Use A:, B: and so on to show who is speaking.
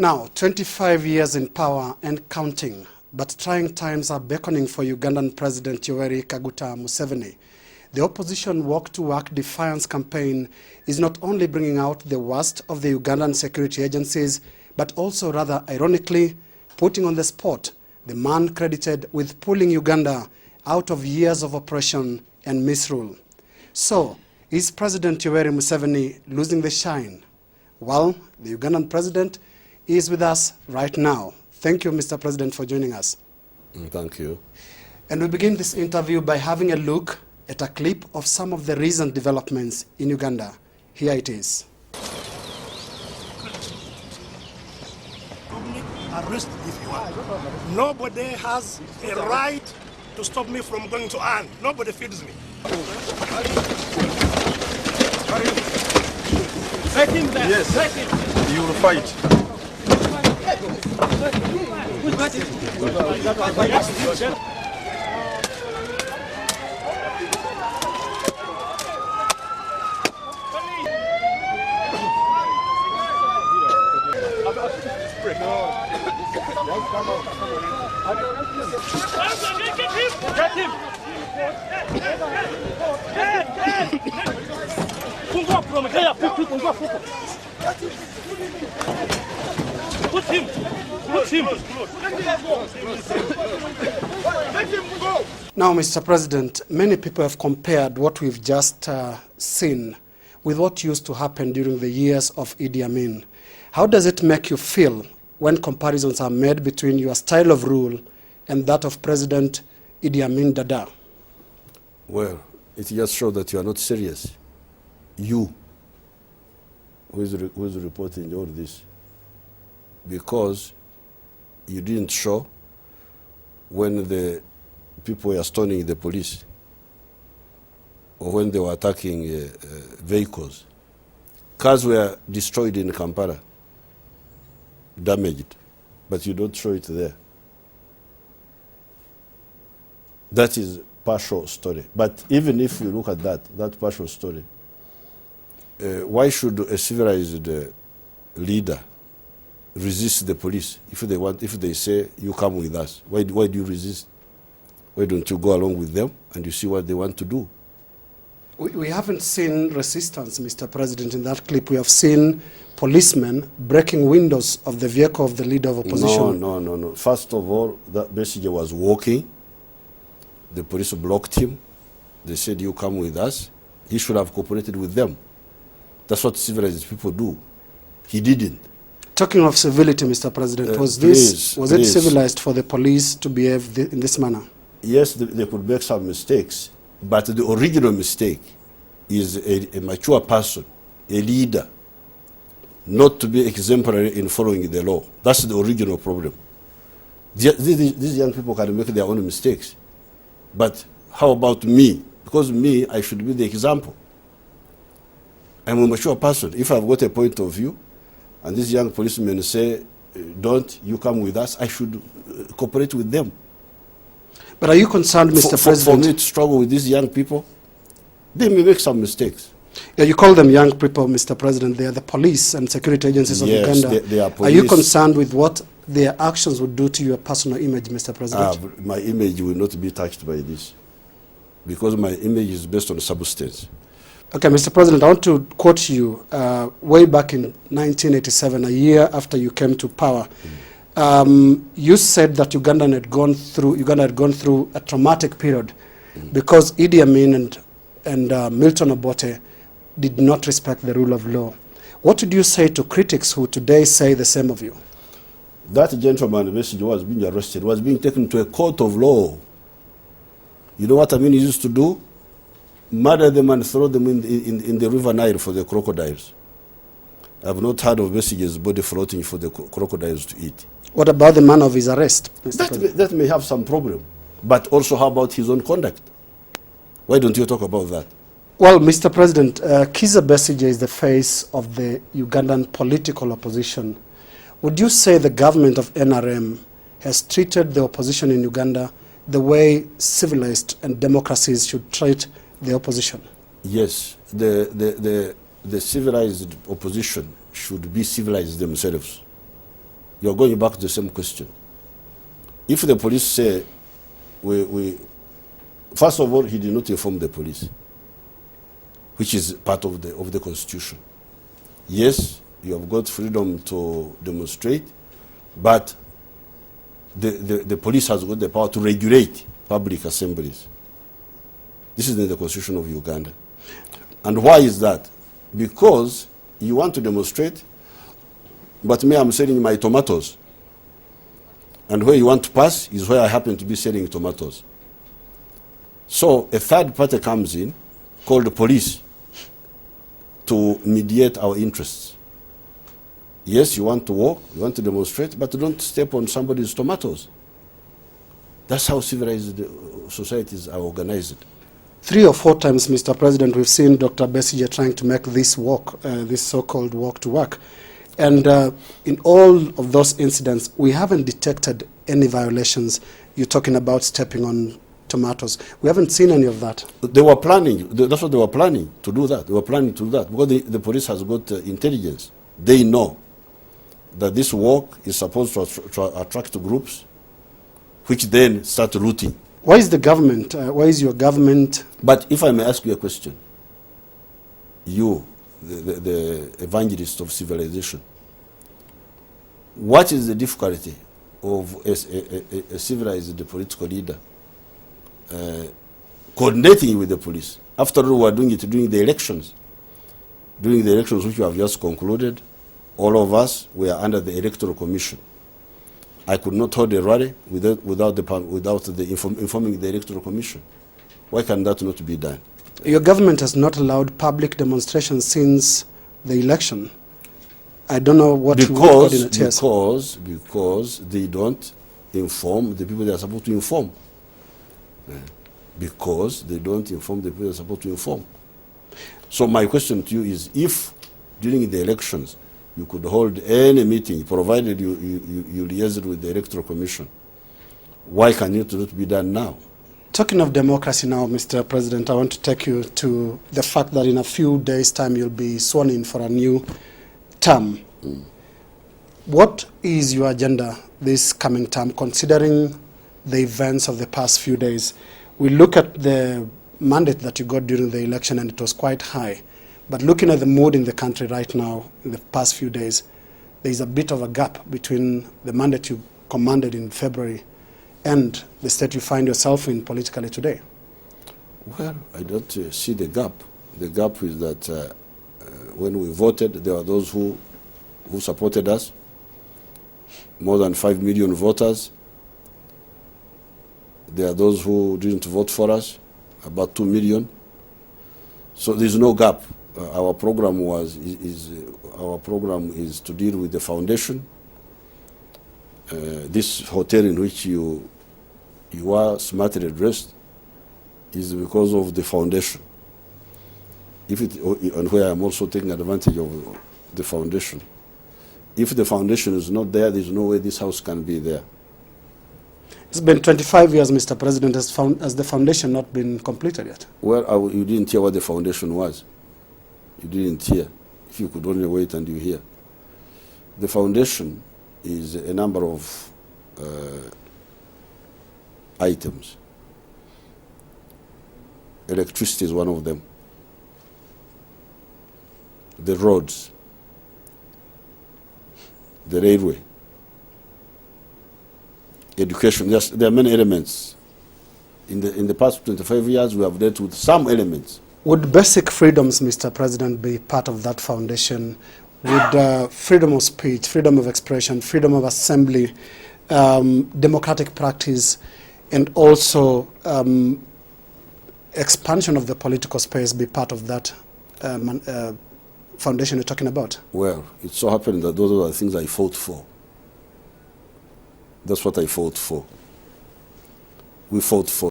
A: Now, 25 years in power and counting, but trying times are beckoning for Ugandan President Yoweri Kaguta Museveni. The opposition walk-to-work defiance campaign is not only bringing out the worst of the Ugandan security agencies, but also, rather ironically, putting on the spot the man credited with pulling Uganda out of years of oppression and misrule. So, is President Yoweri Museveni losing the shine? Well, the Ugandan president is with us right now. Thank you, Mr. President, for joining us.
B: Thank you.
A: And we begin this interview by having a look at a clip of some of the recent developments in Uganda. Here it is.
C: Arrest if you want. Nobody has a right to stop me from going to earn. Nobody feeds me.
D: Take him there.
E: Yes.
D: Take him.
E: You will fight.
D: Get him. Put him. Put him.
A: Now, Mr. President, many people have compared what we've just seen with what used to happen during the years of Idi Amin. How does it make you feel when comparisons are made between your style of rule and that of President Idi Amin Dada?
B: Well, it just shows that you are not serious. You, who is reporting all this, because you didn't show when the people were stoning the police or when they were attacking vehicles. Cars were destroyed in Kampala, damaged, but you don't show it there. That is partial story. But even if we look at that partial story, why should a civilized leader resist the police if they say, you come with us? Why do you resist? Why don't you go along with them and you see what they want to do?
A: We haven't seen resistance, Mr. President, in that clip. We have seen policemen breaking windows of the vehicle of the leader of opposition.
B: No. First of all, that Besigye was walking. The police blocked him. They said, you come with us. He should have cooperated with them. That's what civilized people do. He didn't.
A: Talking of civility, Mr. President, was it civilized for the police to behave in this manner?
B: Yes, they could make some mistakes, but the original mistake is a mature person, a leader, not to be exemplary in following the law. That's the original problem. These young people can make their own mistakes. But how about me? Because me, I should be the example. I'm a mature person. If I've got a point of view, and these young policemen say, don't, you come with us, I should cooperate with them.
A: But are you concerned, Mr. President?
B: For me to struggle with these young people, they may make some mistakes.
A: Yeah, you call them young people, Mr. President. They are the police and security agencies of Uganda.
B: They are police.
A: Are you concerned with what their actions would do to your personal image, Mr. President?
B: My image will not be touched by this, because my image is based on substance.
A: Okay, Mr. President, I want to quote you way back in 1987, a year after you came to power. You said that Uganda had gone through a traumatic period because Idi Amin and Milton Obote did not respect the rule of law. What did you say to critics who today say the same of you?
B: That gentleman Besigye was being arrested, was being taken to a court of law. You know what Amin used to do? Murder them and throw them in the river Nile for the crocodiles. I've not heard of Besigye's body floating for the crocodiles to eat.
A: What about the man of his arrest, Mr. President?
B: That may have some problem. But also, how about his own conduct? Why don't you talk about that?
A: Well, Mr. President, Kizza Besigye is the face of the Ugandan political opposition. Would you say the government of NRM has treated the opposition in Uganda the way civilized and democracies should treat the opposition?
B: Yes, the civilized opposition should be civilized themselves. you're going back to the same question. If the police say, first of all, he did not inform the police, which is part of the Constitution. Yes, you have got freedom to demonstrate, but the police has got the power to regulate public assemblies. This is in the Constitution of Uganda. And why is that? Because you want to demonstrate, but me, I'm selling my tomatoes. And where you want to pass is where I happen to be selling tomatoes. So a third party comes in, called the police, to mediate our interests. Yes, you want to walk, you want to demonstrate, but don't step on somebody's tomatoes. That's how civilized societies are organized.
A: 3 or 4 times, Mr. President, we've seen Dr. Besigye trying to make this walk, this so-called walk to work. And in all of those incidents, we haven't detected any violations. You're talking about stepping on tomatoes. We haven't seen any of that.
B: They were planning. That's what they were planning to do that. They were planning to do that because the police has got intelligence. They know that this walk is supposed to attract groups, which then start looting.
A: Why is the government, why is your government...
B: But if I may ask you a question, you, the evangelist of civilization, what is the difficulty of a civilized political leader coordinating with the police? After all, we are doing it during the elections. During the elections which we have just concluded, all of us were under the Electoral Commission. I could not hold a rally without informing the Electoral Commission. Why can that not be done?
A: Your government has not allowed public demonstrations since the election. I don't know what
B: because they don't inform the people they are supposed to inform. Because they don't inform the people they are supposed to inform. So my question to you is, if during the elections you could hold any meeting, provided you liaised with the Electoral Commission, why can it not be done now?
A: Talking of democracy now, Mr. President, I want to take you to the fact that in a few days' time you'll be sworn in for a new term. What is your agenda this coming term, considering the events of the past few days? We look at the mandate that you got during the election and it was quite high. But looking at the mood in the country right now, in the past few days, there is a bit of a gap between the mandate you commanded in February and the state you find yourself in politically today.
B: Well, I don't see the gap. The gap is that when we voted, there were those who supported us, more than 5 million voters. There are those who didn't vote for us, about 2 million. So there's no gap. Our program is to deal with the foundation. This hotel in which you are smartly dressed is because of the foundation. And where I'm also taking advantage of the foundation. If the foundation is not there, there's no way this house can be there.
A: It's been 25 years, Mr. President. Has the foundation not been completed yet?
B: Well, you didn't hear what the foundation was. You didn't hear. If you could only wait and you hear. The foundation is a number of items. Electricity is one of them. The roads, the railway, education. There are many elements. In the past 25 years, we have dealt with some elements.
A: Would basic freedoms, Mr. President, be part of that foundation? Would freedom of speech, freedom of expression, freedom of assembly, democratic practice, and also expansion of the political space be part of that foundation you're talking about?
B: Well, it so happened that those are the things I fought for. That's what I fought for. We fought for